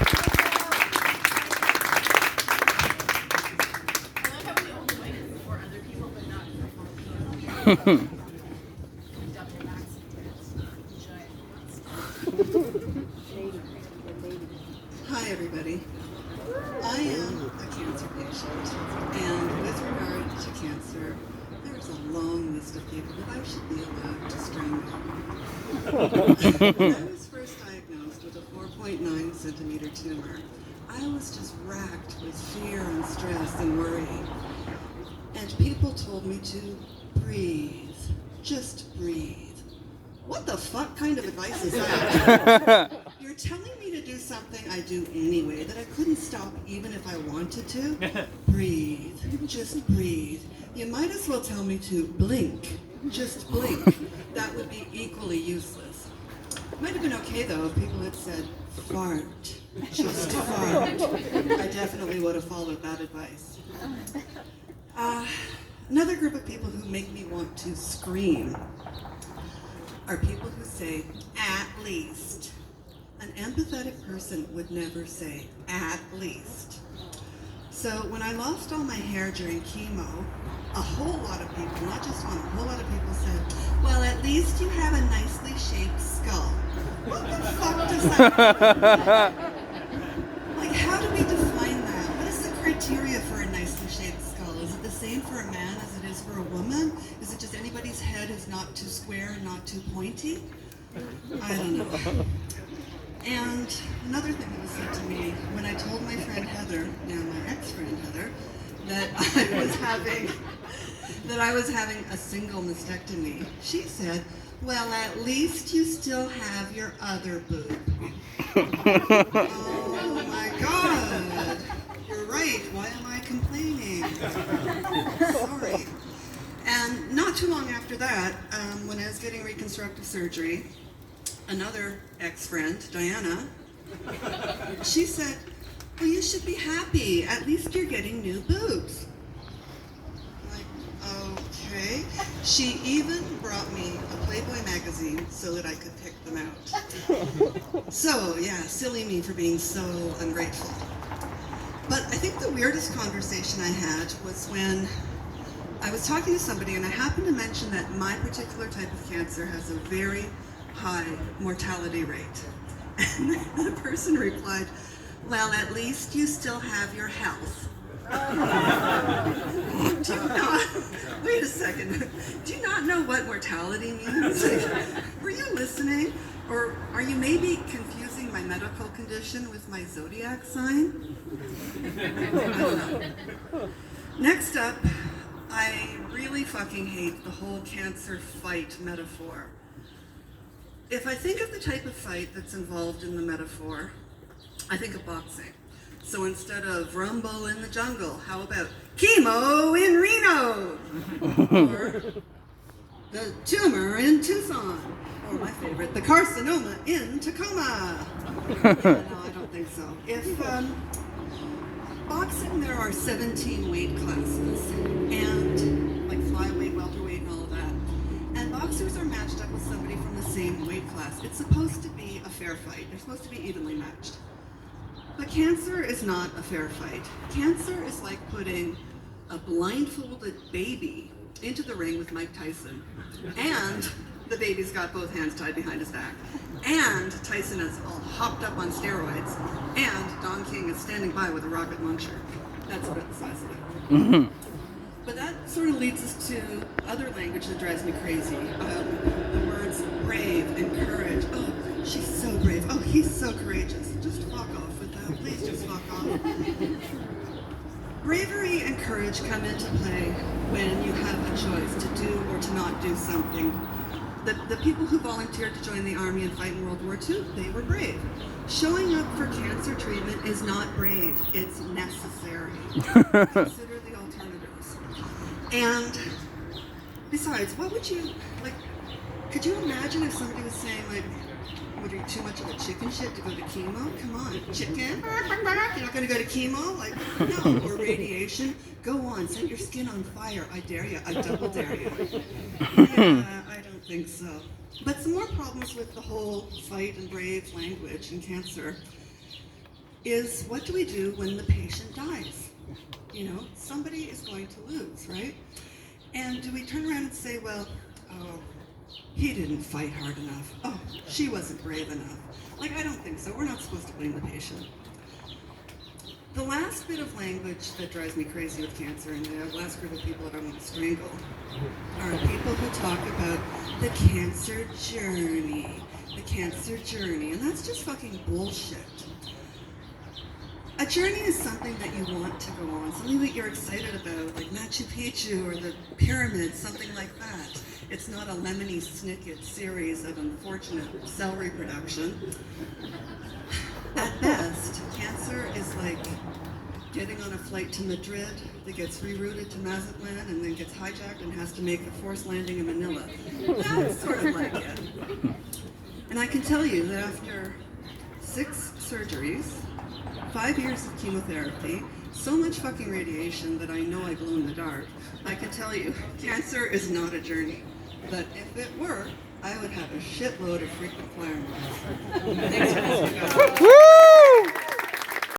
Hi, everybody. I am a cancer patient, and with regard to cancer, there's a long list of people that I should be allowed to strangle. When I was first diagnosed with a 4.9 centimeter tumor, I was just racked with fear and stress and worry. And people told me to breathe, just breathe. What the fuck kind of advice is that? You're telling me to do something I do anyway that I couldn't stop even if I wanted to? Breathe, just breathe. You might as well tell me to blink, just blink. That would be equally useless. Might have been okay though if people had said fart, just fart. I definitely would have followed that advice. Another group of people who make me want to scream are people who say, at least. An empathetic person would never say, at least. So when I lost all my hair during chemo, a whole lot of people, not just one, a whole lot of people said, well, at least you have a nicely shaped skull. What the fuck does that mean? Like, how do we define that? What is the criteria for a nicely shaped skull? Is it the same for a man as it is for a woman? Is it just anybody's head is not too square and not too pointy? I don't know. And another thing that was said to me when I told my friend Heather, now my ex-friend Heather, that I was having a single mastectomy, she said, well, at least you still have your other boob. Oh my God. You're right. Why am I complaining? Sorry. And not too long after that, when I was getting reconstructive surgery, another ex-friend, Diana, she said, well, you should be happy. At least you're getting new boobs. I'm like, okay. She even brought me a Playboy magazine so that I could pick them out. So, yeah, silly me for being so ungrateful. But I think the weirdest conversation I had was when I was talking to somebody and I happened to mention that my particular type of cancer has a very high mortality rate. And the person replied, well, at least you still have your health. Do you not, wait a second, do you not know what mortality means? Were you listening? Or are you maybe confusing my medical condition with my zodiac sign? I don't know. Next up, I really fucking hate the whole cancer fight metaphor. If I think of the type of fight that's involved in the metaphor, I think of boxing. So instead of rumble in the jungle, how about chemo in Reno? Or the tumor in Tucson? Or my favorite, the carcinoma in Tacoma? Yeah, no, I don't think so. If boxing, there are 17 weight classes, and like flyweight, welterweight, and all of that. And boxers are matched up with somebody from the same weight class. It's supposed to be a fair fight. They're supposed to be evenly matched. But cancer is not a fair fight. Cancer is like putting a blindfolded baby into the ring with Mike Tyson. And the baby's got both hands tied behind his back. And Tyson is all hopped up on steroids. And Don King is standing by with a rocket launcher. That's about the size of it. Mm-hmm. But that sort of leads us to other language that drives me crazy. The words brave and courage. Oh, she's so brave. Oh, he's so courageous. Just fuck off with that. Please just fuck off. Bravery and courage come into play when you have a choice to do or to not do something. The people who volunteered to join the army and fight in World War II, they were brave. Showing up for cancer treatment is not brave, it's necessary. Consider the alternatives. And besides, what would you, like, could you imagine if somebody was saying, like, what, are you too much of a chicken shit to go to chemo? Come on, chicken? You're not going to go to chemo? Like, no. Or radiation? Go on, set your skin on fire. I dare you. I double dare you. Yeah, I don't think so. But some more problems with the whole fight and brave language in cancer. is what do we do when the patient dies? You know, somebody is going to lose, right? And do we turn around and say, well, oh, he didn't fight hard enough. Oh, she wasn't brave enough. Like, I don't think so. We're not supposed to blame the patient. The last bit of language that drives me crazy with cancer, and the last group of people that I want to strangle, are people who talk about the cancer journey. The cancer journey. And that's just fucking bullshit. A journey is something that you want to go on, something that you're excited about, like Machu Picchu or the pyramids, something like that. It's not a Lemony Snicket series of unfortunate cell reproduction. At best, cancer is like getting on a flight to Madrid that gets rerouted to Mazatlan and then gets hijacked and has to make a forced landing in Manila. That's sort of like it. And I can tell you that after 6 surgeries, 5 years of chemotherapy, so much fucking radiation that I know I glow in the dark, I can tell you, cancer is not a journey. But if it were, I would have a shitload of frequent flare marks. Thanks for listening.